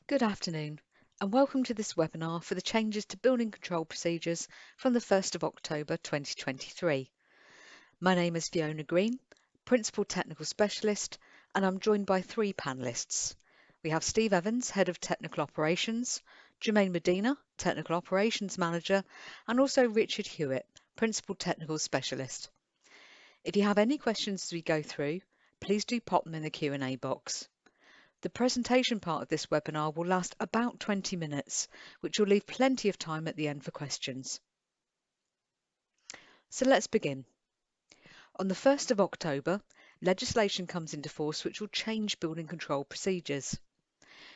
Good afternoon, and welcome to this webinar for the changes to building control procedures from the 1st of October 2023. My name is Fiona Green, Principal Technical Specialist, and I'm joined by three panellists. We have Steve Evans, Head of Technical Operations, Jermaine Medina, Technical Operations Manager, and also Richard Hewitt, Principal Technical Specialist. If you have any questions as we go through, please do pop them in the Q&A box. The presentation part of this webinar will last about 20 minutes, which will leave plenty of time at the end for questions. So let's begin. On the 1st of October, legislation comes into force which will change building control procedures.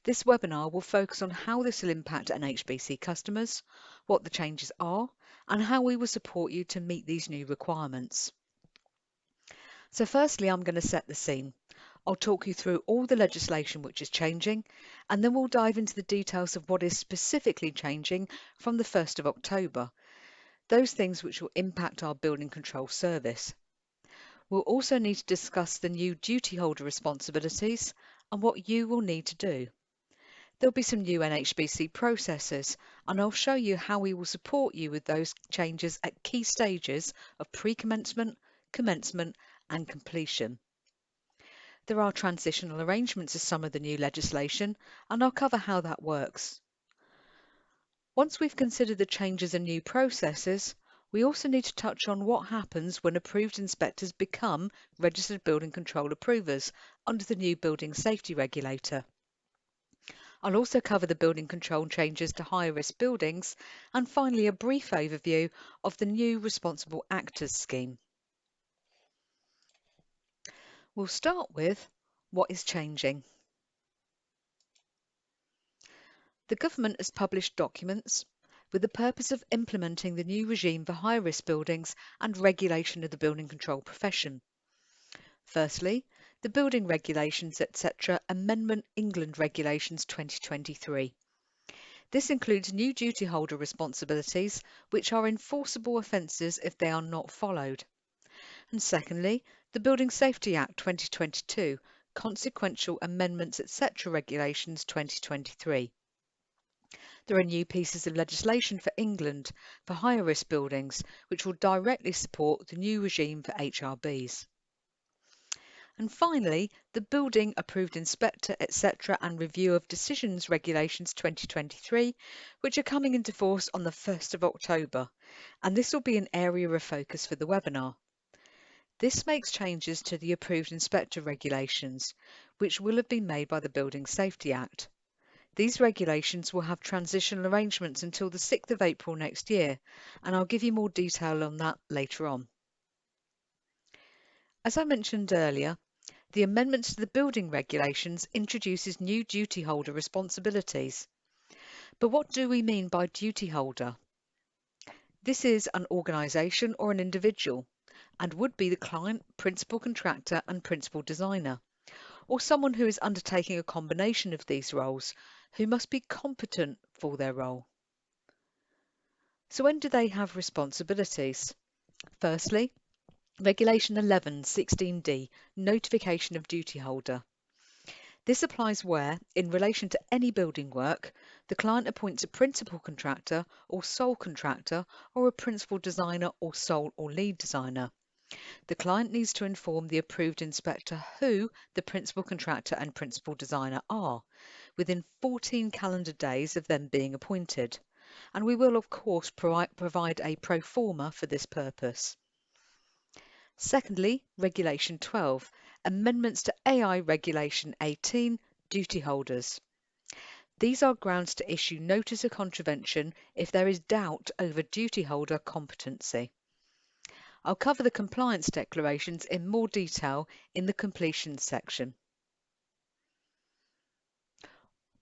This webinar will focus on how this will impact NHBC customers, what the changes are, and how we will support you to meet these new requirements. So firstly, I'm going to set the scene. I'll talk you through all the legislation which is changing, and then we'll dive into the details of what is specifically changing from the 1st of October, those things which will impact our building control service. We'll also need to discuss the new duty holder responsibilities and what you will need to do. There'll be some new NHBC processes, and I'll show you how we will support you with those changes at key stages of pre-commencement, commencement and completion. There are transitional arrangements as some of the new legislation, and I'll cover how that works. Once we've considered the changes and new processes, we also need to touch on what happens when approved inspectors become registered building control approvers under the new building safety regulator. I'll also cover the building control changes to higher risk buildings, and finally a brief overview of the new responsible actors scheme. We'll start with what is changing. The government has published documents with the purpose of implementing the new regime for high-risk buildings and regulation of the building control profession. Firstly, the Building Regulations, etc. Amendment England Regulations 2023. This includes new duty holder responsibilities, which are enforceable offences if they are not followed. And secondly, the Building Safety Act 2022, Consequential Amendments, etc. Regulations 2023. There are new pieces of legislation for England for higher risk buildings, which will directly support the new regime for HRBs. And finally, the Building Approved Inspector, etc. and Review of Decisions Regulations 2023, which are coming into force on the 1st of October, and this will be an area of focus for the webinar. This makes changes to the Approved Inspector Regulations, which will have been made by the Building Safety Act. These regulations will have transitional arrangements until the 6th of April next year, and I'll give you more detail on that later on. As I mentioned earlier, the amendments to the building regulations introduces new duty holder responsibilities. But what do we mean by duty holder? This is an organisation or an individual, and would be the client, principal contractor and principal designer, or someone who is undertaking a combination of these roles, who must be competent for their role. So when do they have responsibilities? Firstly, Regulation 11-16D, Notification of Duty Holder. This applies where, in relation to any building work, the client appoints a principal contractor or sole contractor or a principal designer or sole or lead designer. The client needs to inform the approved inspector who the principal contractor and principal designer are, within 14 calendar days of them being appointed, and we will of course provide a pro forma for this purpose. Secondly, Regulation 12, Amendments to AI Regulation 18, Duty Holders. These are grounds to issue notice of contravention if there is doubt over duty holder competency. I'll cover the compliance declarations in more detail in the completion section.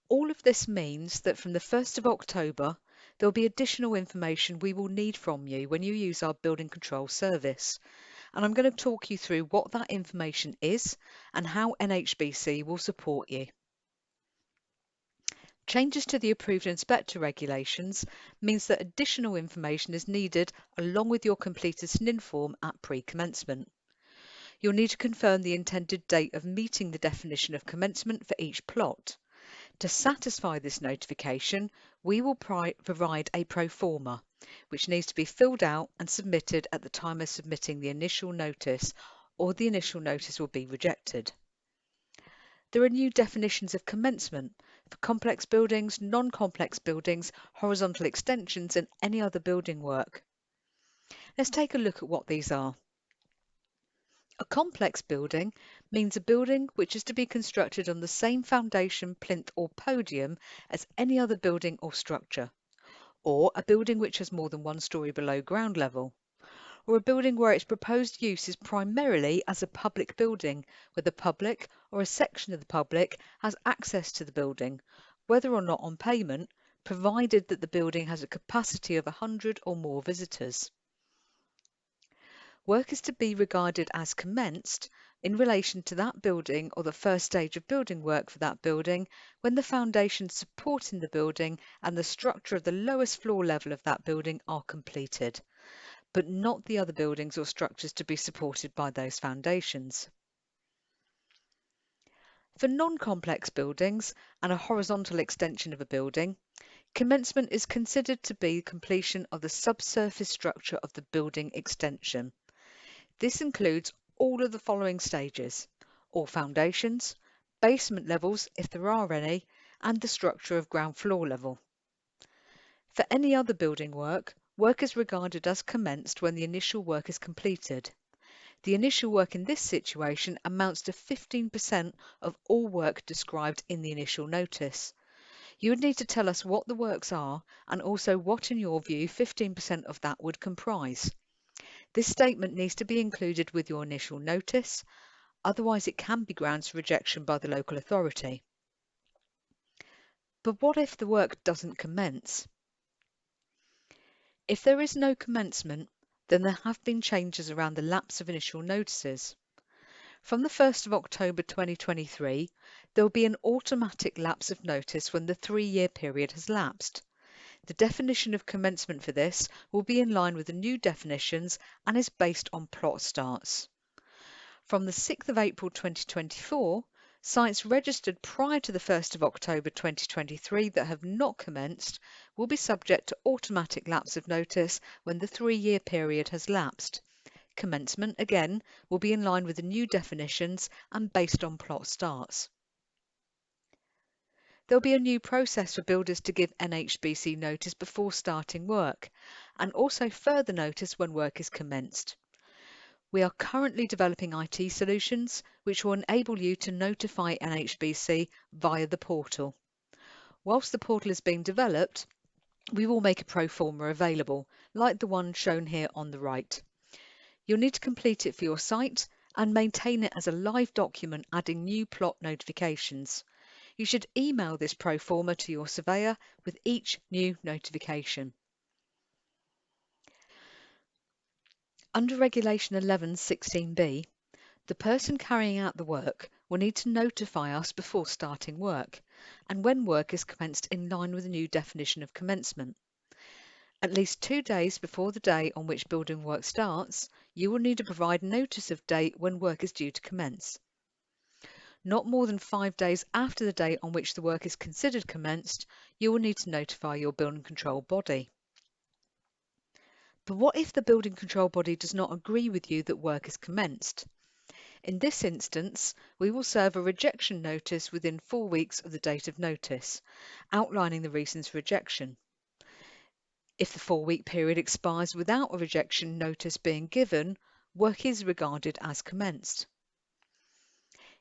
All of this means that from the 1st of October, there will be additional information we will need from you when you use our building control service. And I'm going to talk you through what that information is and how NHBC will support you. Changes to the approved inspector regulations means that additional information is needed along with your completed SNIN form at pre-commencement. You'll need to confirm the intended date of meeting the definition of commencement for each plot. To satisfy this notification, we will provide a pro forma, which needs to be filled out and submitted at the time of submitting the initial notice, or the initial notice will be rejected. There are new definitions of commencement for complex buildings, non-complex buildings, horizontal extensions, and any other building work. Let's take a look at what these are. A complex building means a building which is to be constructed on the same foundation, plinth or podium as any other building or structure, or a building which has more than one storey below ground level, or a building where its proposed use is primarily as a public building, where the public or a section of the public has access to the building, whether or not on payment, provided that the building has a capacity of 100 or more visitors. Work is to be regarded as commenced in relation to that building or the first stage of building work for that building when the foundations supporting the building and the structure of the lowest floor level of that building are completed, but not the other buildings or structures to be supported by those foundations. For non-complex buildings and a horizontal extension of a building, commencement is considered to be completion of the subsurface structure of the building extension. This includes all of the following stages: all foundations, basement levels if there are any, and the structure of ground floor level. For any other building work, work is regarded as commenced when the initial work is completed. The initial work in this situation amounts to 15% of all work described in the initial notice. You would need to tell us what the works are and also what, in your view, 15% of that would comprise. This statement needs to be included with your initial notice, otherwise it can be grounds for rejection by the local authority. But what if the work doesn't commence? If there is no commencement, then there have been changes around the lapse of initial notices. From the 1st of October 2023, there will be an automatic lapse of notice when the 3-year period has lapsed. The definition of commencement for this will be in line with the new definitions and is based on plot starts. From the 6th of April 2024, sites registered prior to the 1st of October 2023 that have not commenced will be subject to automatic lapse of notice when the 3-year period has lapsed. Commencement, again, will be in line with the new definitions and based on plot starts. There will be a new process for builders to give NHBC notice before starting work, and also further notice when work is commenced. We are currently developing IT solutions which will enable you to notify NHBC via the portal. Whilst the portal is being developed, we will make a pro forma available, like the one shown here on the right. You'll need to complete it for your site and maintain it as a live document, adding new plot notifications. You should email this pro forma to your surveyor with each new notification. Under Regulation 11.16b, the person carrying out the work will need to notify us before starting work and when work is commenced in line with the new definition of commencement. At least 2 days before the day on which building work starts, you will need to provide notice of date when work is due to commence. Not more than 5 days after the date on which the work is considered commenced, you will need to notify your building control body. But what if the building control body does not agree with you that work is commenced? In this instance, we will serve a rejection notice within 4 weeks of the date of notice, outlining the reasons for rejection. If the 4-week period expires without a rejection notice being given, work is regarded as commenced.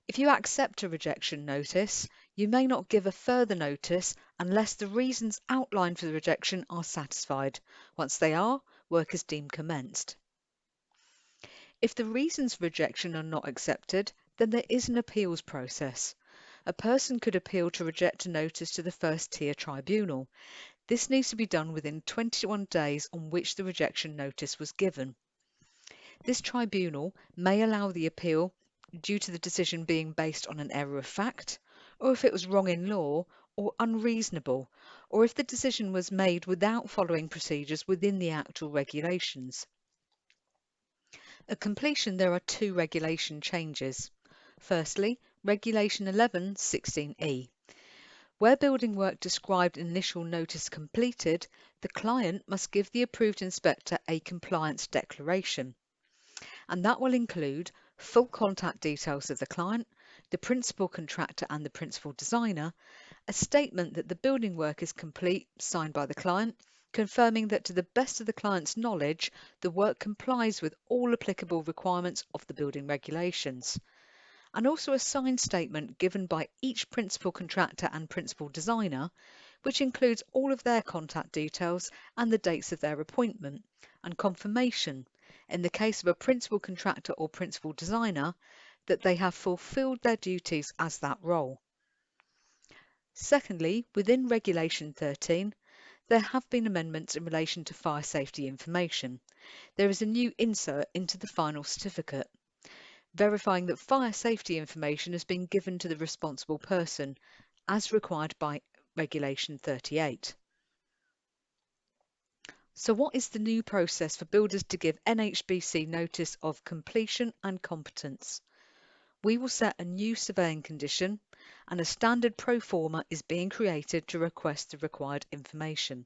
If you accept a rejection notice, you may not give a further notice unless the reasons outlined for the rejection are satisfied. Once they are, work is deemed commenced. If the reasons for rejection are not accepted, then there is an appeals process. A person could appeal to reject a notice to the first tier tribunal. This needs to be done within 21 days on which the rejection notice was given. This tribunal may allow the appeal due to the decision being based on an error of fact, or if it was wrong in law, or unreasonable, or if the decision was made without following procedures within the Act or regulations. At completion, there are 2 regulation changes. Firstly, Regulation 11.16e. Where building work described in initial notice completed, the client must give the approved inspector a compliance declaration, and that will include full contact details of the client, the principal contractor and the principal designer, a statement that the building work is complete signed by the client, confirming that to the best of the client's knowledge, the work complies with all applicable requirements of the building regulations, and also a signed statement given by each principal contractor and principal designer, which includes all of their contact details and the dates of their appointment, and confirmation, in the case of a principal contractor or principal designer, that they have fulfilled their duties as that role. Secondly, within Regulation 13, there have been amendments in relation to fire safety information. There is a new insert into the final certificate, verifying that fire safety information has been given to the responsible person, as required by Regulation 38. So what is the new process for builders to give NHBC notice of completion and competence? We will set a new surveying condition, and a standard pro forma is being created to request the required information.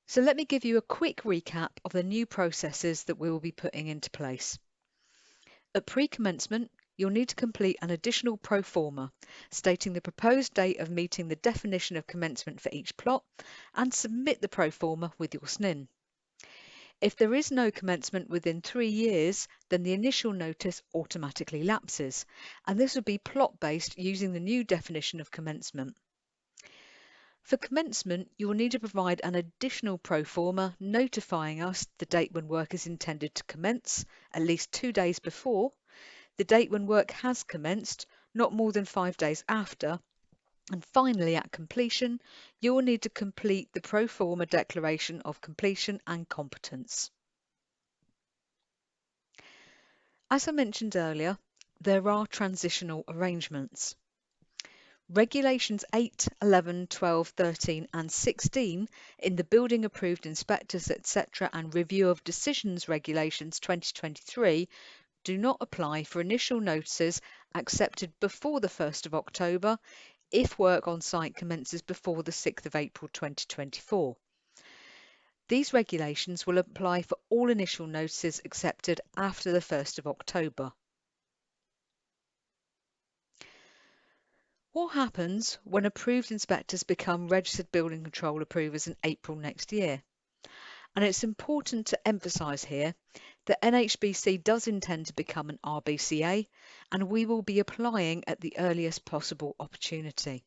So let me give you a quick recap of the new processes that we will be putting into place. At pre-commencement, you'll need to complete an additional pro forma stating the proposed date of meeting the definition of commencement for each plot, and submit the pro forma with your SNIN. If there is no commencement within 3 years, then the initial notice automatically lapses, and this will be plot-based using the new definition of commencement. For commencement, you will need to provide an additional pro forma notifying us the date when work is intended to commence, at least 2 days before, the date when work has commenced, not more than 5 days after, and finally at completion, you will need to complete the pro forma declaration of completion and competence. As I mentioned earlier, there are transitional arrangements. Regulations 8, 11, 12, 13 and 16 in the Building Approved Inspectors etc. and Review of Decisions Regulations 2023 do not apply for initial notices accepted before the 1st of October if work on site commences before the 6th of April 2024. These regulations will apply for all initial notices accepted after the 1st of October. What happens when approved inspectors become registered building control approvers in April next year? And it's important to emphasise here that NHBC does intend to become an RBCA, and we will be applying at the earliest possible opportunity.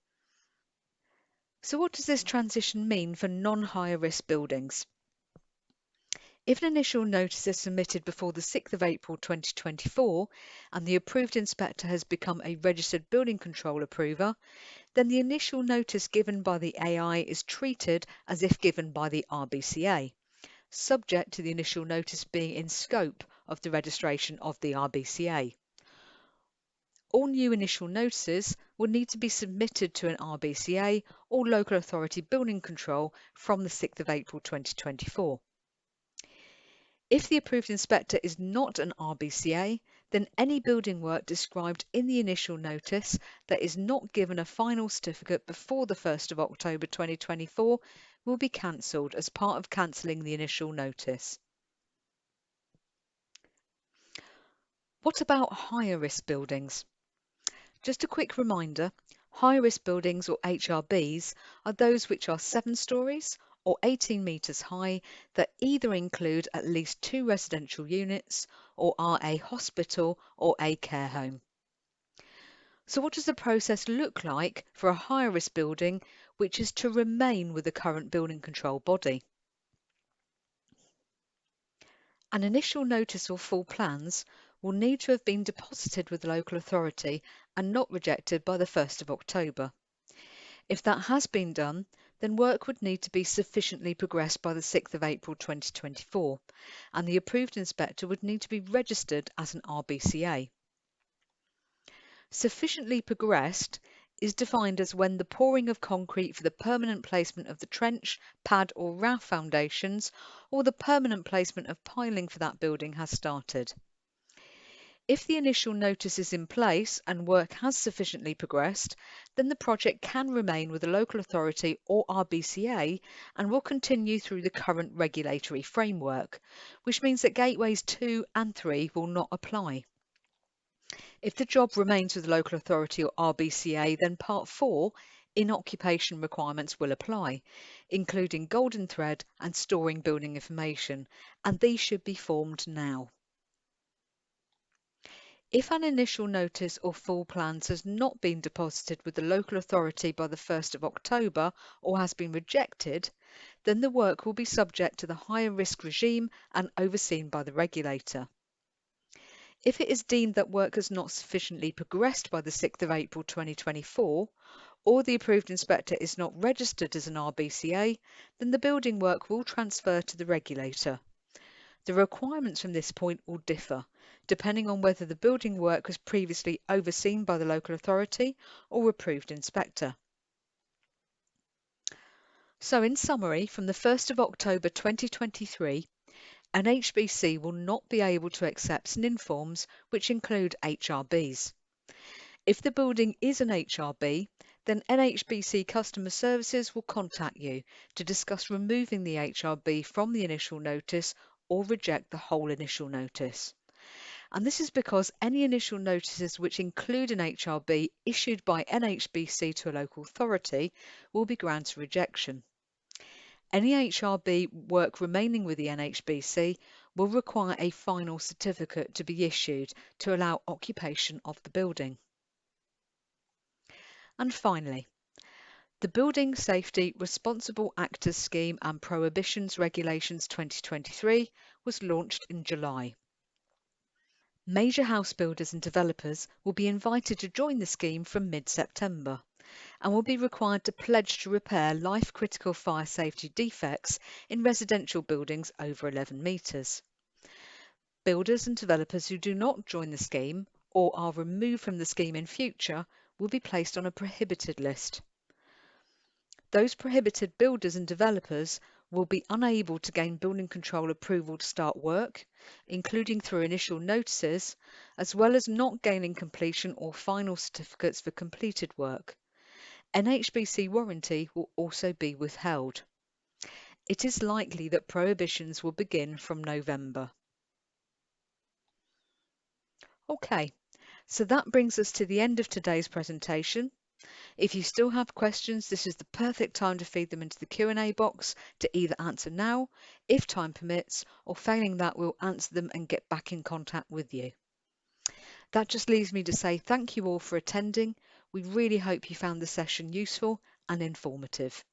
So what does this transition mean for non-higher risk buildings? If an initial notice is submitted before the 6th of April 2024 and the approved inspector has become a registered building control approver, then the initial notice given by the AI is treated as if given by the RBCA, subject to the initial notice being in scope of the registration of the RBCA. All new initial notices will need to be submitted to an RBCA or local authority building control from the 6th of April 2024. If the approved inspector is not an RBCA, then any building work described in the initial notice that is not given a final certificate before the 1st of October 2024 will be cancelled as part of cancelling the initial notice. What about higher risk buildings? Just a quick reminder, high risk buildings or HRBs are those which are 7 stories or 18 metres high that either include at least 2 residential units or are a hospital or a care home. So what does the process look like for a higher risk building which is to remain with the current building control body? An initial notice or full plans will need to have been deposited with the local authority and not rejected by the 1st of October. If that has been done, then work would need to be sufficiently progressed by the 6th of April 2024, and the approved inspector would need to be registered as an RBCA. Sufficiently progressed is defined as when the pouring of concrete for the permanent placement of the trench, pad or raft foundations, or the permanent placement of piling for that building has started. If the initial notice is in place and work has sufficiently progressed, then the project can remain with the local authority or RBCA and will continue through the current regulatory framework, which means that gateways 2 and 3 will not apply. If the job remains with the local authority or RBCA, then Part 4 in-occupation requirements will apply, including golden thread and storing building information, and these should be formed now. If an initial notice or full plans has not been deposited with the local authority by the 1st of October or has been rejected, then the work will be subject to the higher risk regime and overseen by the regulator. If it is deemed that work has not sufficiently progressed by the 6th of April 2024, or the approved inspector is not registered as an RBCA, then the building work will transfer to the regulator. The requirements from this point will differ, depending on whether the building work was previously overseen by the local authority or approved inspector. So in summary, from the 1st of October 2023, NHBC will not be able to accept SNIN forms which include HRBs. If the building is an HRB, then NHBC Customer Services will contact you to discuss removing the HRB from the initial notice or reject the whole initial notice. And this is because any initial notices which include an HRB issued by NHBC to a local authority will be granted rejection. Any HRB work remaining with the NHBC will require a final certificate to be issued to allow occupation of the building. And finally, the Building Safety Responsible Actors Scheme and Prohibitions Regulations 2023 was launched in July. Major house builders and developers will be invited to join the scheme from mid-September and will be required to pledge to repair life-critical fire safety defects in residential buildings over 11 metres. Builders and developers who do not join the scheme or are removed from the scheme in future will be placed on a prohibited list. Those prohibited builders and developers will be unable to gain building control approval to start work, including through initial notices, as well as not gaining completion or final certificates for completed work. NHBC warranty will also be withheld. It is likely that prohibitions will begin from November. Okay, so that brings us to the end of today's presentation. If you still have questions, this is the perfect time to feed them into the Q&A box to either answer now, if time permits, or failing that, we'll answer them and get back in contact with you. That just leaves me to say thank you all for attending. We really hope you found the session useful and informative.